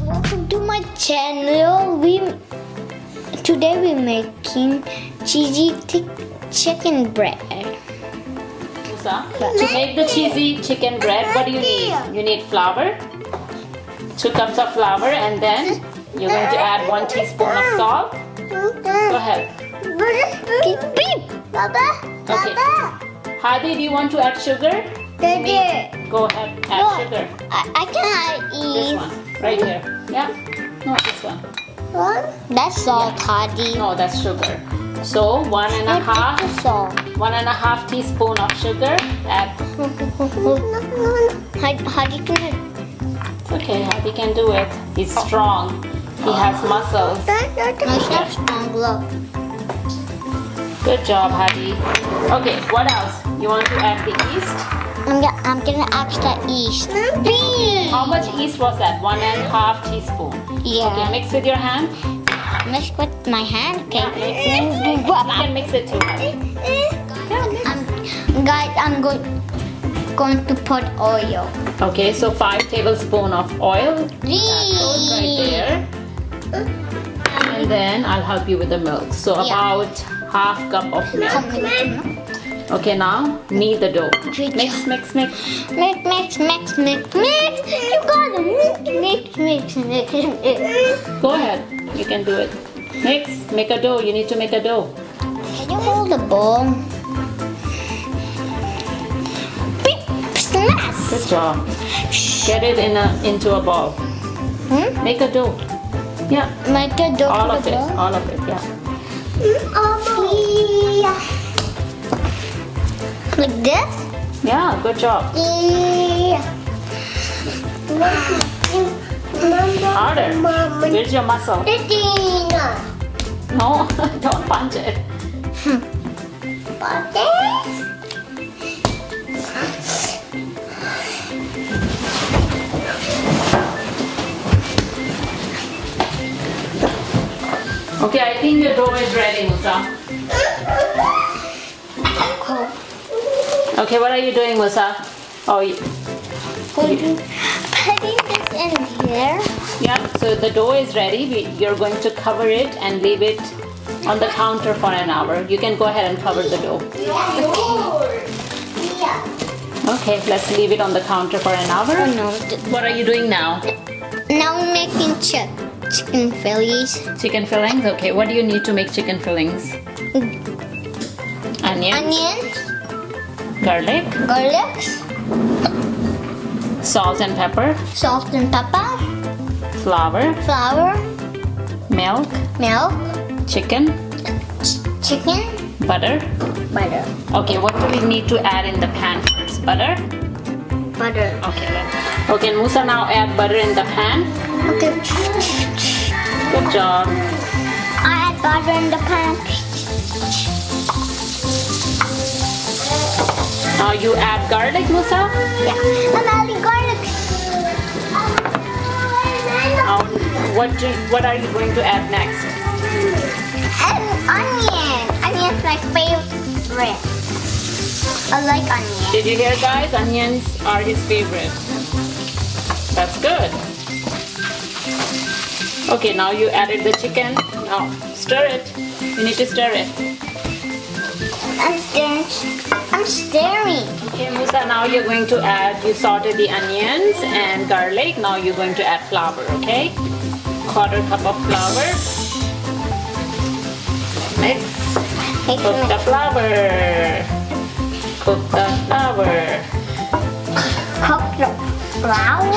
Welcome to my channel. Today we're making cheesy chicken bread. Musa, to make the cheesy chicken bread, what do you need? You need flour, 2 cups of flour, and then you're going to add 1 teaspoon of salt. Go ahead. Okay. Hadi, do you want to add sugar? Go ahead, add sugar. I can't This eat. one, right here. Yeah? No, this one. That's salt, Hadi. No, that's sugar. So 1.5 teaspoon of sugar. Add. Hadi can It's okay, Hadi can do it. He's strong. He has muscles. it's not strong, look. Good job, Hadi. Okay, what else? You want to add the yeast? I'm gonna add the yeast. How much yeast was that? 1.5 teaspoon. Yeah. Okay, mix with your hand. Mix with my hand. Okay. You can mix it too, Hadi. Guys, I'm going to put oil. Okay, so 5 tablespoons of oil. That goes right there. And then I'll help you with the milk. So Yeah. about half cup of milk. Okay, now knead the dough. Mix, mix, mix. Mix. You gotta mix. Go ahead. You can do it. Mix. Make a dough. You need to make a dough. Can you hold the bowl? Smash. Good job. Get it into a ball. Make a dough. Yeah. Make a dough All for of the it. bowl. All of it. Yeah. Like this? Yeah. Good job. Harder. Where's your muscle? No. Don't punch it. Okay, I think your dough is ready, Musa. Okay, what are you doing, Musa? Oh, Putting this in here. yeah. So the dough is ready. You're going to cover it and leave it on the counter for an hour. You can go ahead and cover the dough. Okay, let's leave it on the counter for an hour. Oh no. What are you doing now? Now we're making chicken fillets. Chicken fillings? Okay, what do you need to make chicken fillings? Onions, Onions, garlic, salt and pepper, salt and pepper, flour, flour, milk, chicken, chicken, butter. butter. Okay, what do we need to add in the pan first? Butter? Butter. Okay, Musa, now add butter in the pan. Okay. Good job. I add butter in the pan. Now you add garlic, Musa. Yeah. I'm adding garlic. Now, what are you going to add next? And onion. Onion's my favorite. I like onion. Did you hear, guys? Onions are his favorite. That's good. Okay, now you added the chicken. Now stir it. You need to stir it. I'm stirring. Okay, Musa, now you're going to add, you sauteed the onions and garlic. Now you're going to add flour, okay? 1/4 cup of flour. Mix. Cook the flour. Cook the flour. Cook the flour?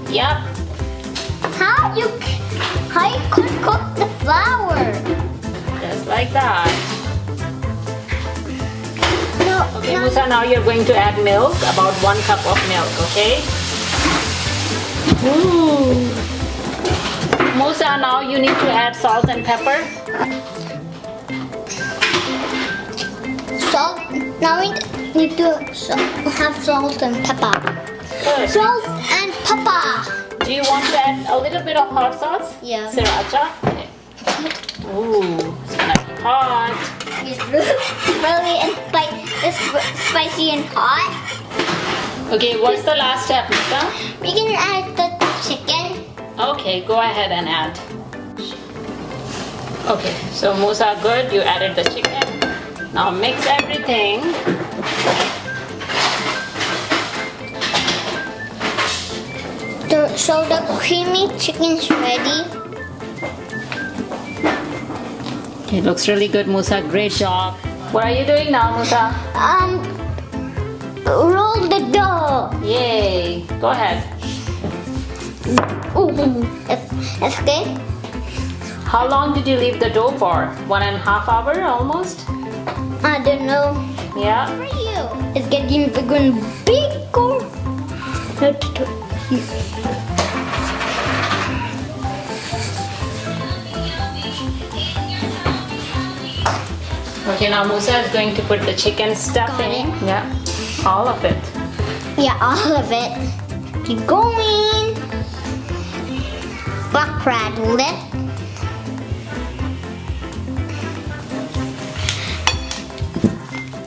Yep. How you cook the flour? Just like that. No, Okay, Musa, now you're going to add milk, about 1 cup of milk, okay? Ooh. Musa, now you need to add salt and pepper. Salt. Now we need to have salt and pepper. Good. Salt and pepper. Do you want to add a little bit of hot sauce? Yeah. Sriracha? Okay. Ooh, it's gonna be hot. It's really spicy. spicy and hot. Okay, what's the last step, Musa? We can add the chicken. Okay, go ahead and add. Okay, so Musa, good. You added the chicken. Now mix everything. So the creamy chicken's ready. It looks really good, Musa. Great job. What are you doing now, Musa? Roll the dough. Yay. Go ahead. Ooh, it's okay. How long did you leave the dough for? 1.5 hours almost? I don't know. Yeah. For you, it's getting bigger and bigger. Okay, now Musa is going to put the chicken stuffing. Yeah, all of it. Yeah, all of it. Keep going. Black rattle it.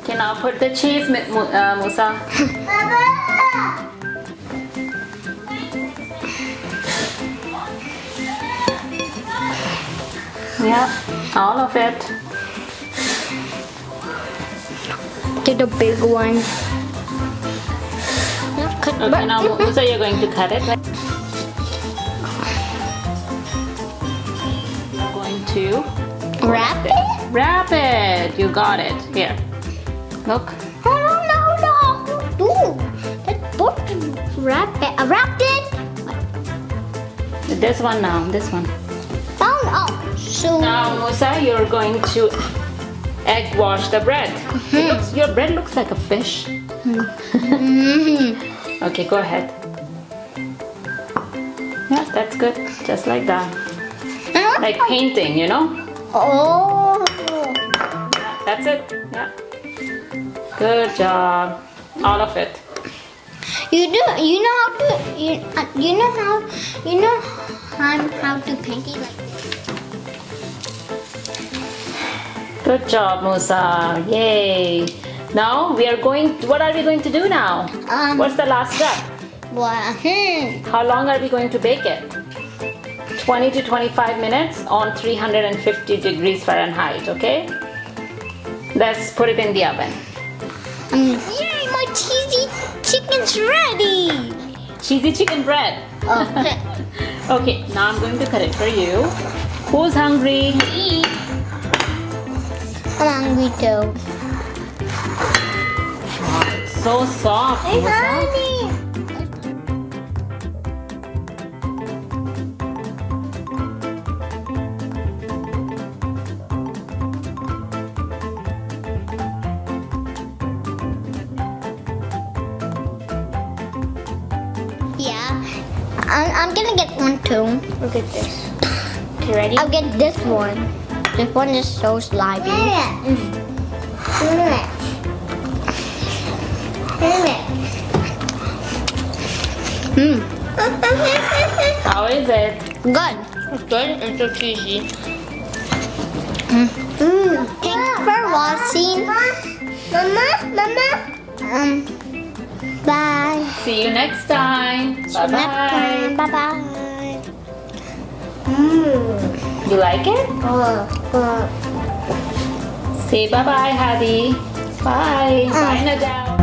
Okay, now put the cheese, Musa. Yeah, all of it. Get a big one. Okay, now Musa, you're going to cut it. Right? You're going to Wrap it? wrap it. You got it. Here. Look. No. Ooh, that's important. Wrap it. I wrapped it. This one now. This one. Oh. So Now, Musa, you're going to egg wash the bread. Your bread looks like a fish. Okay, go ahead. Yeah, that's good. Just like that. Like painting, you know? Oh. Yeah, that's it. Yeah. Good job. All of it. You know how to how to paint it like this. Good job, Musa. Yay. Now we are going. What are we going to do now? What's the last step? Well, How long are we going to bake it? 20 to 25 minutes on 350 degrees Fahrenheit, okay? Let's put it in the oven. Yay, my cheesy chicken's ready. Cheesy chicken bread. Oh. Okay, now I'm going to cut it for you. Who's hungry? I'm hungry too. Wow, it's so soft. Hey, Musa. honey. Yeah, I'm gonna get one too. Look at this. Okay, ready? I'll get this one. This one is so slimy. How is it? Good. It's good. It's so cheesy. Thanks for watching. Mama. Bye. See you next time. Bye-bye. Bye-bye. You like it? Say bye-bye, Hadi. Bye. Bye, Nadal.